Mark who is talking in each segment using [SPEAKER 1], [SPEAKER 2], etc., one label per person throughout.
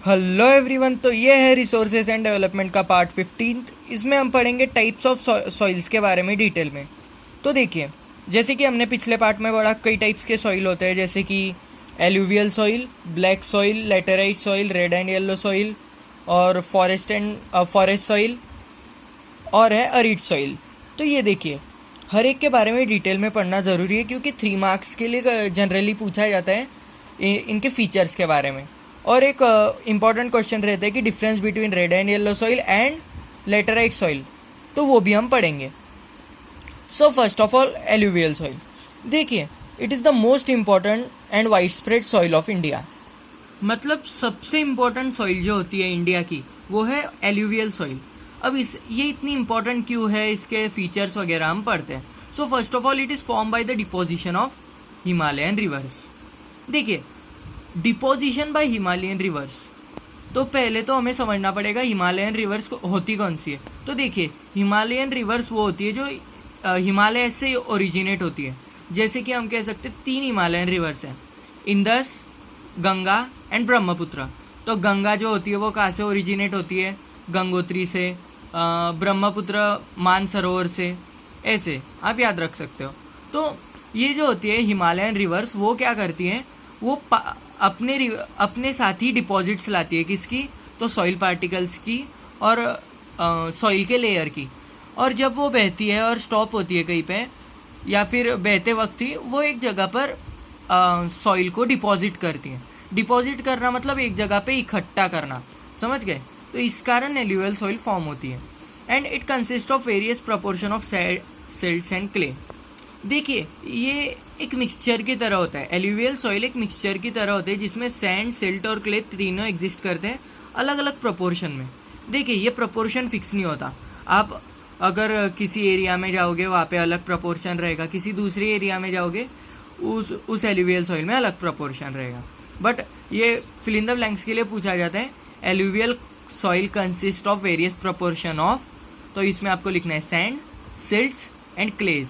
[SPEAKER 1] Hello everyone. तो ये है रिसोर्सेज एंड डेवलपमेंट का पार्ट 15। इसमें हम पढ़ेंगे टाइप्स ऑफ सॉइल्स के बारे में डिटेल में। तो देखिए, जैसे कि हमने पिछले पार्ट में पढ़ा, कई टाइप्स के सॉइल होते हैं, जैसे कि alluvial soil, black soil, laterite soil, red and yellow soil, और फॉरेस्ट सॉइल, और है अरिड सॉइल। तो ये देखिए, हर एक के बारे में डिटेल में पढ़ना ज़रूरी है, क्योंकि 3 मार्क्स के लिए जनरली पूछा जाता है इनके फीचर्स के बारे में। और एक इम्पॉर्टेंट क्वेश्चन रहता है कि difference between red and yellow soil and laterite soil, तो वो भी हम पढ़ेंगे। So first of all, alluvial soil. देखिए, it is the most important and wide spread soil of India. मतलब सबसे इम्पॉर्टेंट सॉइल जो होती है इंडिया की, वो है एलुवियल सॉइल। अब ये इतनी इंपॉर्टेंट क्यों है, इसके फीचर्स वगैरह हम पढ़ते हैं। सो first of all, it is form by the deposition of Himalayan reverse. देखिए, डिपोजिशन बाय हिमालयन रिवर्स, तो पहले तो हमें समझना पड़ेगा हिमालयन रिवर्स होती कौन सी है। तो देखिए, हिमालयन रिवर्स वो होती है जो हिमालय से ओरिजिनेट होती है। जैसे कि हम कह सकते हैं 3 हिमालयन रिवर्स हैं, इंदस, गंगा एंड ब्रह्मपुत्र। तो गंगा जो होती है वो कहाँ से ओरिजिनेट होती है? गंगोत्री से। ब्रह्मपुत्र मानसरोवर से। ऐसे आप याद रख सकते हो। तो ये जो होती है हिमालयन रिवर्स, वो क्या करती हैं, वो अपने साथ ही डिपॉजिट्स लाती है। किसकी? तो सॉइल पार्टिकल्स की और सॉइल के लेयर की। और जब वो बहती है और स्टॉप होती है कहीं पे, या फिर बहते वक्त ही वो एक जगह पर सॉइल को डिपॉजिट करती है। डिपॉजिट करना मतलब एक जगह पे इकट्ठा करना, समझ गए? तो इस कारण एल्यूवियल सॉइल फॉर्म होती है। And it consist of various proportion of silts and clay. देखिए, ये एक मिक्सचर की तरह होता है। एल्यूवियल सॉइल एक मिक्सचर की तरह होते हैं, जिसमें सैंड, सिल्ट और क्ले तीनों एग्जिस्ट करते हैं अलग अलग प्रोपोर्शन में। देखिए, ये प्रोपोर्शन फिक्स नहीं होता। आप अगर किसी एरिया में जाओगे वहाँ पे अलग प्रोपोर्शन रहेगा, किसी दूसरी एरिया में जाओगे उस एल्यूवियल सॉइल में अलग प्रोपोर्शन रहेगा। बट ये फिल इन द ब्लैंक्स के लिए पूछा जाता है। Alluvial soil consist of various proportion of, तो इसमें आपको लिखना है सैंड, सिल्ट्स एंड क्लेज।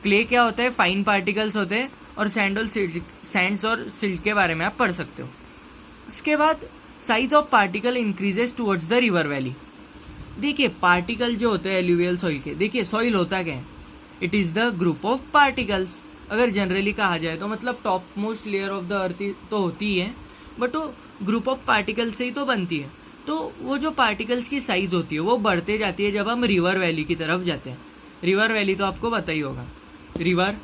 [SPEAKER 1] क्ले क्या होता है? फाइन पार्टिकल्स होते हैं। और सैंड्स और सिल्ट के बारे में आप पढ़ सकते हो। उसके बाद size of particle increases towards the river valley. देखिए, पार्टिकल जो होते हैं एल्यूवियल सॉइल के, देखिए सॉइल होता क्या है? It is the group of particles. अगर जनरली कहा जाए तो मतलब top most layer of the earth तो होती ही है, बट वो ग्रुप ऑफ पार्टिकल्स से ही तो बनती है। तो वो जो पार्टिकल्स की साइज होती है वो बढ़ते जाती है जब हम रिवर वैली की तरफ जाते हैं। रिवर वैली तो आपको पता ही होगा, रिवर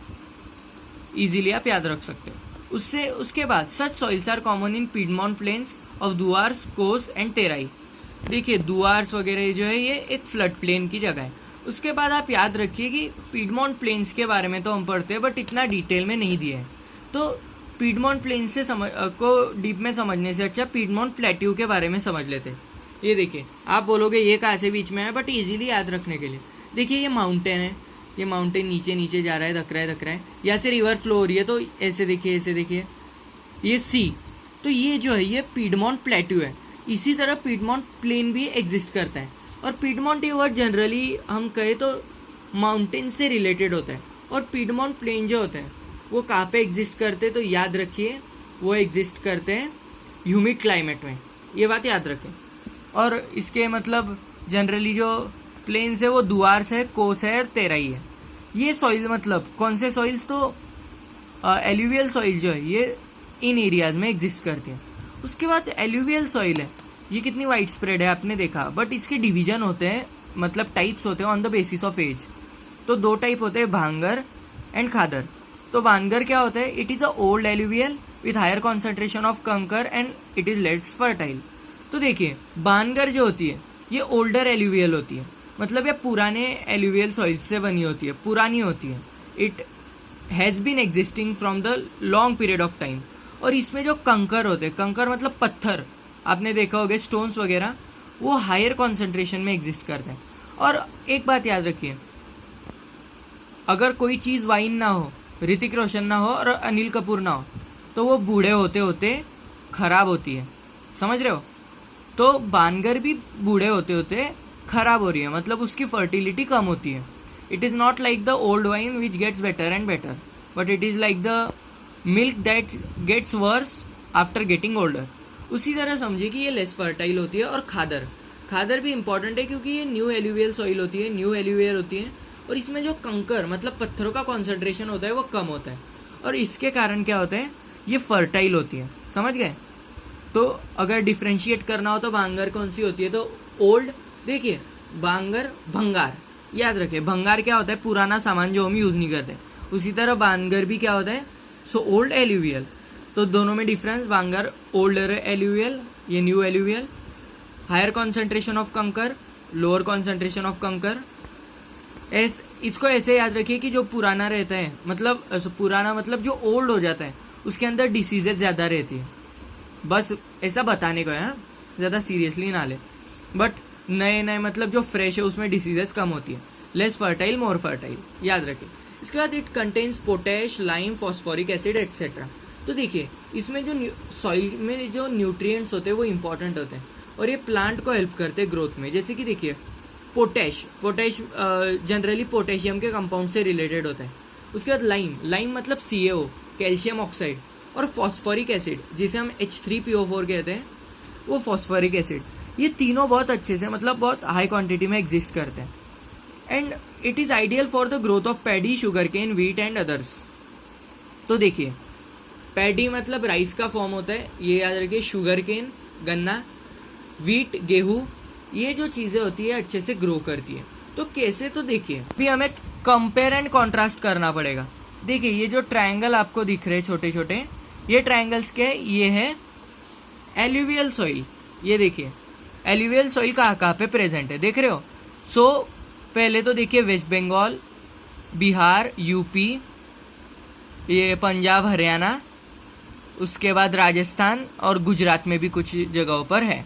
[SPEAKER 1] इजीली आप याद रख सकते हो। उसके बाद such soils are common in piedmont plains of Duars, Chos and Terai. देखिए, दुआर्स वगैरह जो है ये एक फ्लड प्लेन की जगह है। उसके बाद आप याद रखिए कि पीडमॉन्ट प्लेन्स के बारे में तो हम पढ़ते हैं, बट इतना डिटेल में नहीं दिया है। तो पीडमॉन्ट प्लेन से को डीप में समझने से अच्छा पीडमॉन्ट प्लेट्यू के बारे में समझ लेते हैं। ये देखिए, आप बोलोगे ये कहाँ से बीच में है, बट इजीली याद रखने के लिए देखिए, ये माउंटेन है, ये माउंटेन नीचे नीचे जा रहा है, धक रहा है। यहाँ से रिवर फ्लो हो रही है, तो ऐसे देखिए ये सी। तो ये जो है ये पीडमॉन्ट प्लेट्यू है। इसी तरह पीडमॉन्ट प्लेन भी एग्जिस्ट करता है। और पीडमॉन्ट ये वर्ड जनरली हम कहें तो माउंटेन से रिलेटेड होता है। और पीडमॉन्ट प्लेन जो होता है वो कहाँ पे एग्जिस्ट करते हैं? तो याद रखिए, वो एग्जिस्ट करते हैं ह्यूमिड क्लाइमेट में। ये बात याद रखें। और इसके मतलब जनरली जो प्लेन्स है वो दुआर्स है, कोस है और तेराई है। ये सॉइल मतलब कौन से सॉइल्स? तो एल्यूवियल सॉइल जो है ये इन एरियाज में एग्जिस्ट करते हैं। उसके बाद एल्यूवियल सॉइल है, ये कितनी वाइड स्प्रेड है आपने देखा, बट इसके डिवीजन होते हैं, मतलब टाइप्स होते हैं on the basis of age. तो 2 टाइप होते हैं, भांगर एंड खादर। तो भांगर क्या होता है? It is a old alluvial with higher concentration of kankar and it is less fertile. तो देखिए, भांगर जो होती है ये ओल्डर एल्यूवियल होती है, मतलब ये पुराने एल्यूवियल सॉइल से बनी होती है, पुरानी होती है। It has been existing from the long period of time. और इसमें जो कंकर होते हैं, कंकर मतलब पत्थर, आपने देखा होगा स्टोन्स वगैरह, वो हायर कॉन्सेंट्रेशन में एग्जिस्ट करते हैं। और एक बात याद रखिए, अगर कोई चीज़ वाइन ना हो, ऋतिक रोशन ना हो और अनिल कपूर ना हो, तो वो बूढ़े होते होते खराब होती है, समझ रहे हो? तो बानगर भी बूढ़े होते होते खराब हो रही है, मतलब उसकी फर्टिलिटी कम होती है। It is not like the old wine which gets better and better, but it is like the milk that gets worse after getting older. उसी तरह समझिए कि ये लेस फर्टाइल होती है। और खादर भी इंपॉर्टेंट है क्योंकि ये न्यू एल्यूवियल सॉइल होती है, न्यू एल्यूवियल होती है, और इसमें जो कंकर मतलब पत्थरों का कॉन्सेंट्रेशन होता है वो कम होता है, और इसके कारण क्या होता है, ये फर्टाइल होती है। समझ गए? तो अगर डिफ्रेंशिएट करना हो तो बांगर कौन सी होती है, तो ओल्ड, देखिए बांगर भंगार, याद रखिए भंगार क्या होता है, पुराना सामान जो हम यूज नहीं करते। उसी तरह बांगर भी क्या होता है, सो ओल्ड एल्यूवियल। तो दोनों में डिफरेंस, बांगर ओल्ड एल्यूवियल, ये new alluvial. Higher concentration of kankar, lower concentration of kankar. इसको ऐसे याद रखिए कि जो पुराना रहता है, मतलब पुराना मतलब जो ओल्ड हो जाता है, उसके अंदर डिसीजेज ज़्यादा रहती है। बस ऐसा बताने को है, ज़्यादा सीरियसली ना ले। बट नए मतलब जो फ्रेश है उसमें डिसीजेस कम होती है। लेस फर्टाइल, मोर फर्टाइल, याद रखिए। इसके बाद it contains potash, lime, phosphoric acid etcetera. तो देखिए इसमें जो सॉइल में जो न्यूट्रिएंट्स होते हैं वो इंपॉर्टेंट होते हैं और ये प्लांट को हेल्प करते हैं ग्रोथ में। जैसे कि देखिए पोटैश जनरली पोटेशियम के कंपाउंड से रिलेटेड होता है। उसके बाद लाइम मतलब CaO, कैल्शियम ऑक्साइड, और फॉस्फोरिक एसिड जिसे हम H3PO4 कहते हैं, वो फॉस्फोरिक एसिड। ये तीनों बहुत अच्छे से मतलब बहुत हाई क्वांटिटी में एग्जिस्ट करते हैं and it is ideal for the growth of paddy, sugarcane, wheat and others. तो देखिए पैडी मतलब राइस का फॉर्म होता है, ये याद रखिए। शुगर केन गन्ना, व्हीट गेहूँ, ये जो चीज़ें होती है अच्छे से ग्रो करती है। तो कैसे, तो देखिए अभी हमें कंपेयर एंड कॉन्ट्रास्ट करना पड़ेगा। देखिए ये जो ट्रायंगल आपको दिख रहे हैं छोटे छोटे, ये ट्रायंगल्स के, ये है एल्यूवियल सॉइल। ये देखिए एल्यूवियल सॉइल कहाँ पे प्रेजेंट है, देख रहे हो। सो पहले तो देखिए वेस्ट बंगाल, बिहार, यूपी, ये पंजाब, हरियाणा, उसके बाद राजस्थान और गुजरात में भी कुछ जगहों पर है,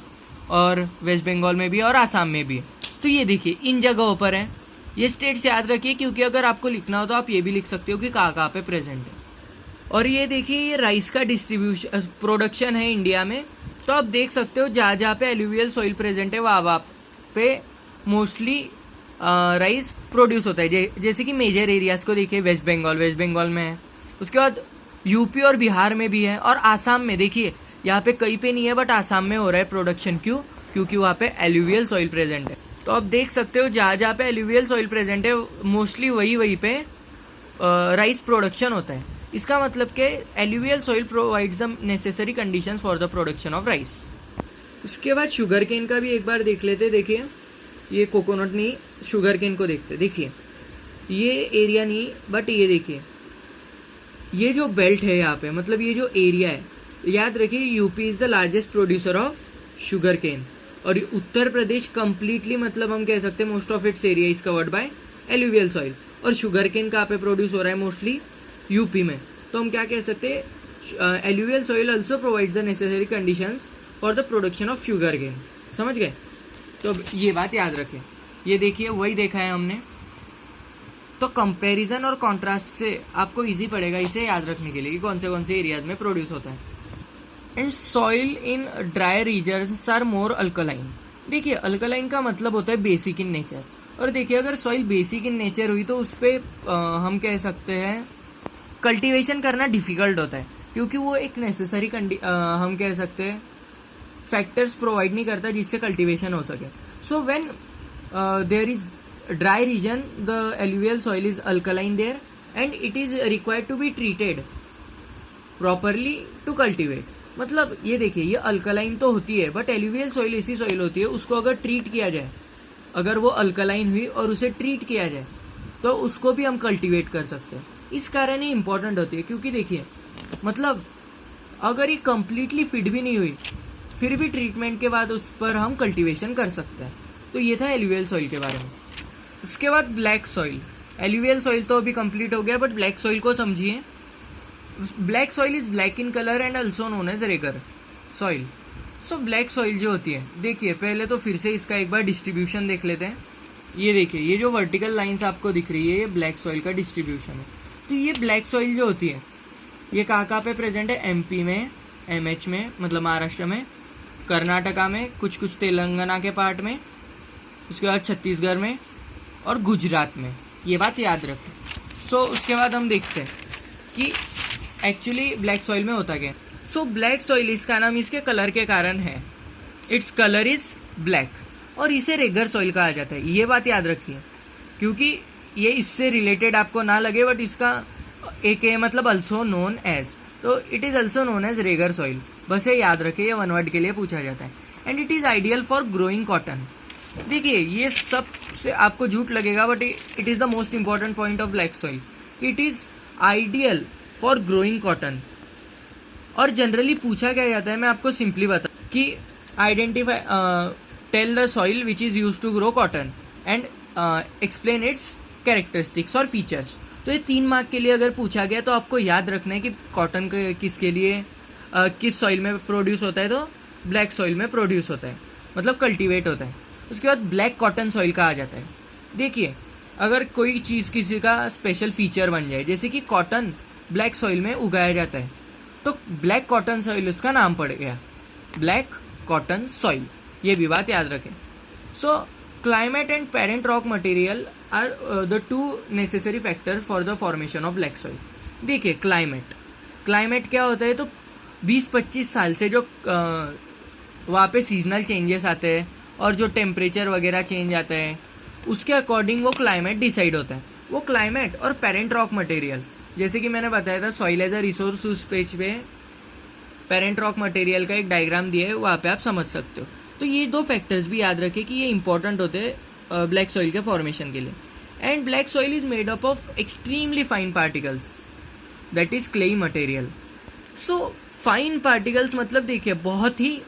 [SPEAKER 1] और वेस्ट बंगाल में भी और आसाम में भी है। तो ये देखिए इन जगहों पर है। ये स्टेट्स याद रखिए क्योंकि अगर आपको लिखना हो तो आप ये भी लिख सकते हो कि कहाँ पे प्रेजेंट है। और ये देखिए ये राइस का डिस्ट्रीब्यूशन प्रोडक्शन है इंडिया में। तो आप देख सकते हो जहाँ जहाँ पे एल्यूवियल सॉइल प्रेजेंट है वहाँ पे मोस्टली राइस प्रोड्यूस होता है। जैसे कि मेजर एरियाज को देखिए, वेस्ट बंगाल में है, उसके बाद यूपी और बिहार में भी है, और आसाम में देखिए यहाँ पे कहीं पे नहीं है बट आसाम में हो रहा है प्रोडक्शन। क्यों? क्योंकि वहाँ पे एल्यूवियल सॉइल प्रेजेंट है। तो आप देख सकते हो जहाँ जहाँ पे एल्यूवियल सॉइल प्रेजेंट है मोस्टली वहीं पे राइस प्रोडक्शन होता है। इसका मतलब कि alluvial soil provides the necessary conditions for the production of rice. उसके बाद शुगर केन का भी एक बार देख लेते। देखिए ये कोकोनट नहीं, शुगर केन को देखते। देखिए ये एरिया नहीं बट ये देखिए ये जो बेल्ट है यहाँ पे, मतलब ये जो एरिया है, याद रखिए UP is the largest producer of sugarcane, और उत्तर प्रदेश कंप्लीटली मतलब हम कह सकते हैं most of its area is covered by alluvial soil. और शुगर केन कहाँ पे प्रोड्यूस हो रहा है, मोस्टली यूपी में। तो हम क्या कह सकते हैं, alluvial soil also provides the necessary conditions for the production of sugarcane. समझ गए? तो ये बात याद रखें। ये देखिए वही देखा है हमने। तो कंपैरिजन और कॉन्ट्रास्ट से आपको इजी पड़ेगा इसे याद रखने के लिए कि कौन से एरियाज में प्रोड्यूस होता है। And soil in dry regions are more alkaline. देखिए अल्कलाइन का मतलब होता है बेसिक इन नेचर, और देखिए अगर सॉइल बेसिक इन नेचर हुई तो उस पर हम कह सकते हैं कल्टीवेशन करना डिफिकल्ट होता है, क्योंकि वो एक नेसेसरी हम कह सकते हैं फैक्टर्स प्रोवाइड नहीं करता जिससे कल्टीवेशन हो सके। So when there is dry region the alluvial soil is alkaline there and it is required to be treated properly to cultivate. मतलब ये देखिए ये अल्कलाइन तो होती है बट एल्यूवियल सॉइल ऐसी सॉइल होती है उसको अगर ट्रीट किया जाए, अगर वो अल्कलाइन हुई और उसे ट्रीट किया जाए तो उसको भी हम कल्टीवेट कर सकते हैं। इस कारण ये इंपॉर्टेंट होती है, क्योंकि देखिए मतलब अगर ये कम्प्लीटली फिट भी नहीं हुई फिर भी ट्रीटमेंट के बाद उस पर हम कल्टीवेशन कर सकते हैं। तो ये था एल्यूवियल सॉइल के बारे में। उसके बाद ब्लैक सॉइल। एल्यूवियल सॉइल तो अभी कंप्लीट हो गया बट ब्लैक सॉइल को समझिए। Black soil is black in colour and also known as regur soil. So black soil जो होती है, देखिए पहले तो फिर से इसका एक बार डिस्ट्रीब्यूशन देख लेते हैं। ये देखिए ये जो वर्टिकल लाइंस आपको दिख रही है ये ब्लैक सॉइल का डिस्ट्रीब्यूशन है। तो ये ब्लैक सॉइल जो होती है ये कहाँ पे प्रेजेंट है, एमपी में, एमएच में मतलब महाराष्ट्र में, कर्नाटका में, कुछ तेलंगाना के पार्ट में, उसके बाद छत्तीसगढ़ में और गुजरात में। ये बात याद रखें। सो उसके बाद हम देखते हैं कि एक्चुअली ब्लैक सॉइल में होता क्या है। सो ब्लैक सॉइल इसका नाम इसके कलर के कारण है, इट्स कलर इज ब्लैक, और इसे रेगर सॉइल कहा जाता है। ये बात याद रखिए, क्योंकि ये इससे रिलेटेड आपको ना लगे, बट इसका एक मतलब अल्सो नोन एज, तो it is also known as regur soil, बस ये याद रखिए, ये वन वर्ड के लिए पूछा जाता है। And it is ideal for growing cotton. देखिए ये सब से आपको झूठ लगेगा, but it is the most important point of black soil, it is ideal for growing cotton. और जनरली पूछा क्या जाता है, मैं आपको सिंपली बता कि identify tell the soil which is use to grow cotton and explain its characteristics और फीचर्स। तो ये 3 मार्क के लिए अगर पूछा गया तो आपको याद रखना है कि कॉटन किसके लिए किस सॉइल में प्रोड्यूस होता है, तो ब्लैक सॉइल में प्रोड्यूस होता है, मतलब कल्टीवेट होता है। उसके बाद ब्लैक कॉटन सॉइल कहा जाता है। देखिए अगर कोई चीज़ किसी का स्पेशल फीचर बन जाए, जैसे कि कॉटन ब्लैक सॉइल में उगाया जाता है, तो ब्लैक कॉटन सॉइल उसका नाम पड़ गया, ब्लैक कॉटन सॉइल। ये भी बात याद रखें। So climate and parent rock material are the 2 necessary factors for the formation of black soil. देखिए क्लाइमेट क्या होता है, तो 20-25 साल से जो वहाँ पे सीजनल चेंजेस आते हैं और जो टेम्परेचर वगैरह चेंज आता है, उसके अकॉर्डिंग वो क्लाइमेट डिसाइड होता है। वो क्लाइमेट और पेरेंट रॉक मटेरियल, जैसे कि मैंने बताया था सॉइल एज अ रिसोर्स, उस पेज पे पेरेंट रॉक मटेरियल का एक डायग्राम दिया है, वहाँ पे आप समझ सकते हो। तो ये 2 फैक्टर्स भी याद रखें कि ये इंपॉर्टेंट होते हैं ब्लैक सॉइल के फॉर्मेशन के लिए। And black soil is made up of extremely fine particles, that is clayey material. So fine particles मतलब देखिए बहुत ही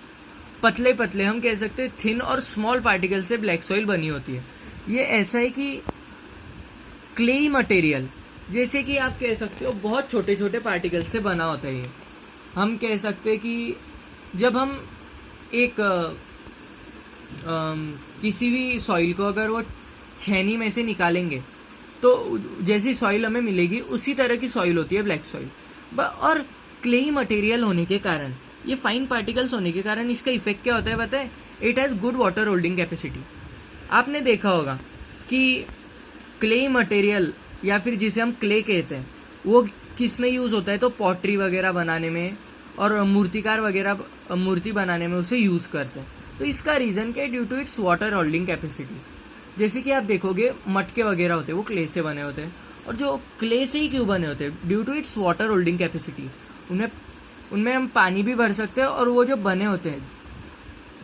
[SPEAKER 1] पतले पतले, हम कह सकते हैं थिन और स्मॉल पार्टिकल से ब्लैक सॉइल बनी होती है। ये ऐसा है कि क्लेई मटेरियल, जैसे कि आप कह सकते हो बहुत छोटे छोटे पार्टिकल से बना होता है। ये हम कह सकते हैं कि जब हम एक किसी भी सॉइल को अगर वो छेनी में से निकालेंगे तो जैसी सॉइल हमें मिलेगी उसी तरह की सॉइल होती है ब्लैक सॉइल। और क्लेई मटेरियल होने के कारण, ये फाइन पार्टिकल्स होने के कारण इसका इफेक्ट क्या होता है पता है, it has good water holding capacity. आपने देखा होगा कि क्ले मटेरियल या फिर जिसे हम क्ले कहते हैं वो किस में यूज़ होता है, तो पॉटरी वगैरह बनाने में और मूर्तिकार वगैरह मूर्ति बनाने में उसे यूज़ करते हैं। तो इसका रीज़न क्या है, due to its water holding capacity. जैसे कि आप देखोगे मटके वगैरह होते हैं वो क्ले से बने होते हैं, और जो क्ले से ही क्यों बने होते हैं, due to its water holding capacity. उनमें हम पानी भी भर सकते हैं, और वो जो बने होते हैं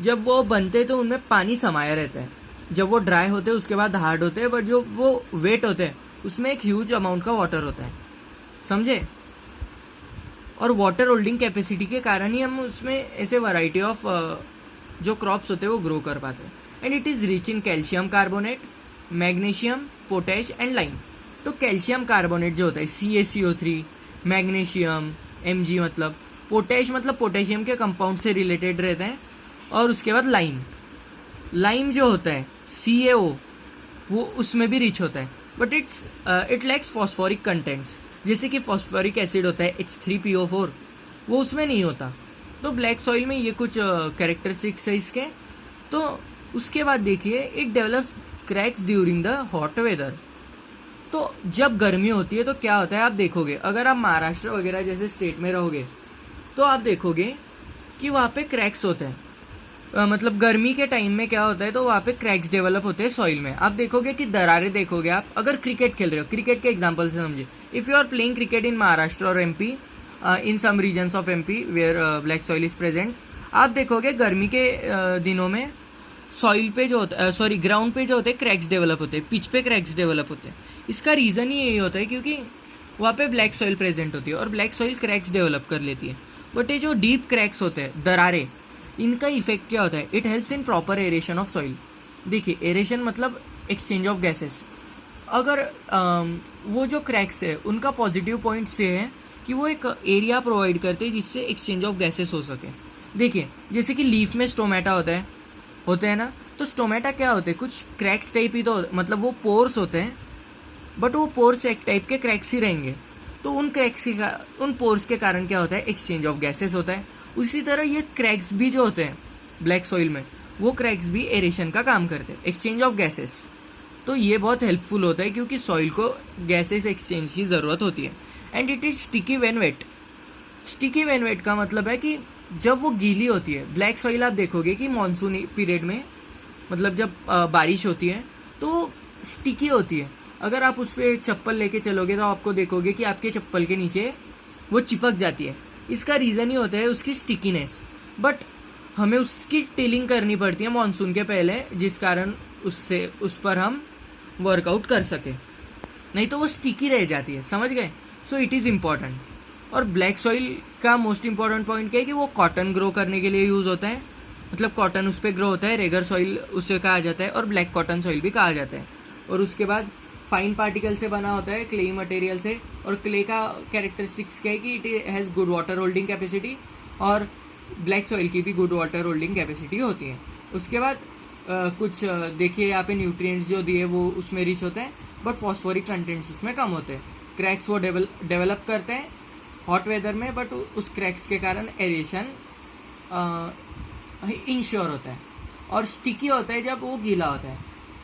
[SPEAKER 1] जब वो बनते हैं तो उनमें पानी समाया रहता है। जब वो ड्राई होते हैं उसके बाद हार्ड होते हैं, बट जो वो वेट होते हैं उसमें एक ह्यूज अमाउंट का वाटर होता है, समझे। और वाटर होल्डिंग कैपेसिटी के कारण ही हम उसमें ऐसे वैरायटी ऑफ जो क्रॉप्स होते हैं वो ग्रो कर पाते हैं। And it is rich in calcium carbonate, magnesium, potash and lime. तो कैल्शियम कार्बोनेट जो होता है CaCO3, मैग्नीशियम Mg मतलब, पोटैश मतलब पोटेशियम के कंपाउंड से रिलेटेड रहते हैं, और उसके बाद लाइम जो होता है CaO वो उसमें भी रिच होता है, but it lacks phosphoric contents. जैसे कि फॉस्फोरिक एसिड होता है H3PO4, वो उसमें नहीं होता। तो ब्लैक सॉइल में ये कुछ कैरेक्टरिस्टिक्स है इसके। तो उसके बाद देखिए it develops cracks during the hot weather. तो जब गर्मी होती है तो क्या होता है, आप देखोगे अगर आप महाराष्ट्र वगैरह जैसे स्टेट में रहोगे तो आप देखोगे कि वहाँ पे क्रैक्स होते हैं। मतलब गर्मी के टाइम में क्या होता है, तो वहाँ पे क्रैक्स डेवलप होते हैं सॉइल में। आप देखोगे कि दरारें देखोगे। आप अगर क्रिकेट खेल रहे हो, क्रिकेट के एग्जांपल से समझिए, if you are playing cricket in Maharashtra और MP, in some regions of MP where black soil is present, आप देखोगे गर्मी के दिनों में सॉइल पे जो होता है, ग्राउंड पे जो होते हैं क्रैक्स डेवलप होते हैं, पिच पे क्रैक्स डेवलप होते हैं। इसका रीज़न ही यही होता है क्योंकि वहाँ पे ब्लैक सॉइल प्रेजेंट होती है और ब्लैक सॉइल क्रैक्स डेवलप कर लेती है। बट ये जो डीप क्रैक्स होते हैं, दरारें, इनका इफेक्ट क्या होता है, it helps in proper aeration of soil. देखिए एरेशन मतलब एक्सचेंज ऑफ गैसेस। अगर वो जो क्रैक्स है उनका पॉजिटिव पॉइंट से है कि वो एक एरिया प्रोवाइड करते हैं जिससे एक्सचेंज ऑफ गैसेस हो सके। देखिए जैसे कि लीफ में स्टोमेटा होते हैं ना, तो स्टोमेटा क्या होते हैं, कुछ क्रैक्स टाइप ही तो, मतलब वो पोर्स होते हैं, बट वो पोर्स एक टाइप के क्रैक्स ही रहेंगे। तो उन पोर्स के कारण क्या होता है, एक्सचेंज ऑफ गैसेस होता है। उसी तरह ये क्रैक्स भी जो होते हैं ब्लैक सॉइल में, वो क्रैक्स भी एरेशन का काम करते हैं, एक्सचेंज ऑफ गैसेस। तो ये बहुत हेल्पफुल होता है क्योंकि सॉइल को गैसेस एक्सचेंज की ज़रूरत होती है। And it is sticky when wet. Sticky when wet का मतलब है कि जब वो गीली होती है, ब्लैक सॉइल आप देखोगे कि मानसून पीरियड में, मतलब जब बारिश होती है तो स्टिकी होती है। अगर आप उस पर चप्पल लेके चलोगे तो आपको देखोगे कि आपके चप्पल के नीचे वो चिपक जाती है। इसका रीज़न ही होता है उसकी स्टिकीनेस। बट हमें उसकी टिलिंग करनी पड़ती है मानसून के पहले, जिस कारण उससे उस पर हम वर्कआउट कर सके, नहीं तो वो स्टिकी रह जाती है, समझ गए। So it is important. और ब्लैक सॉइल का मोस्ट इम्पॉर्टेंट पॉइंट क्या है कि वो कॉटन ग्रो करने के लिए यूज़ होता है, मतलब कॉटन उस पर ग्रो होता है, रेगर सॉइल उसे कहा जाता है और ब्लैक कॉटन सॉइल भी कहा जाता है। और उसके बाद फाइन पार्टिकल से बना होता है, क्ले मटेरियल से। और क्ले का कैरेक्टरिस्टिक्स क्या है कि it has good water holding capacity, और ब्लैक सॉइल की भी गुड वाटर होल्डिंग कैपेसिटी होती है। उसके बाद कुछ देखिए यहाँ पे न्यूट्रिएंट्स जो दिए वो उसमें रिच होते हैं, बट फॉस्फोरिक कंटेंट्स उसमें कम होते हैं। क्रैक्स वो डेवलप करते हैं हॉट वेदर में, बट उस क्रैक्स के कारण एरेशन इंश्योर होता है, और स्टिकी होता है जब वो गीला होता है।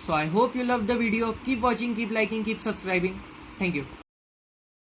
[SPEAKER 1] So I hope you love the video. Keep watching, keep liking, keep subscribing. Thank you.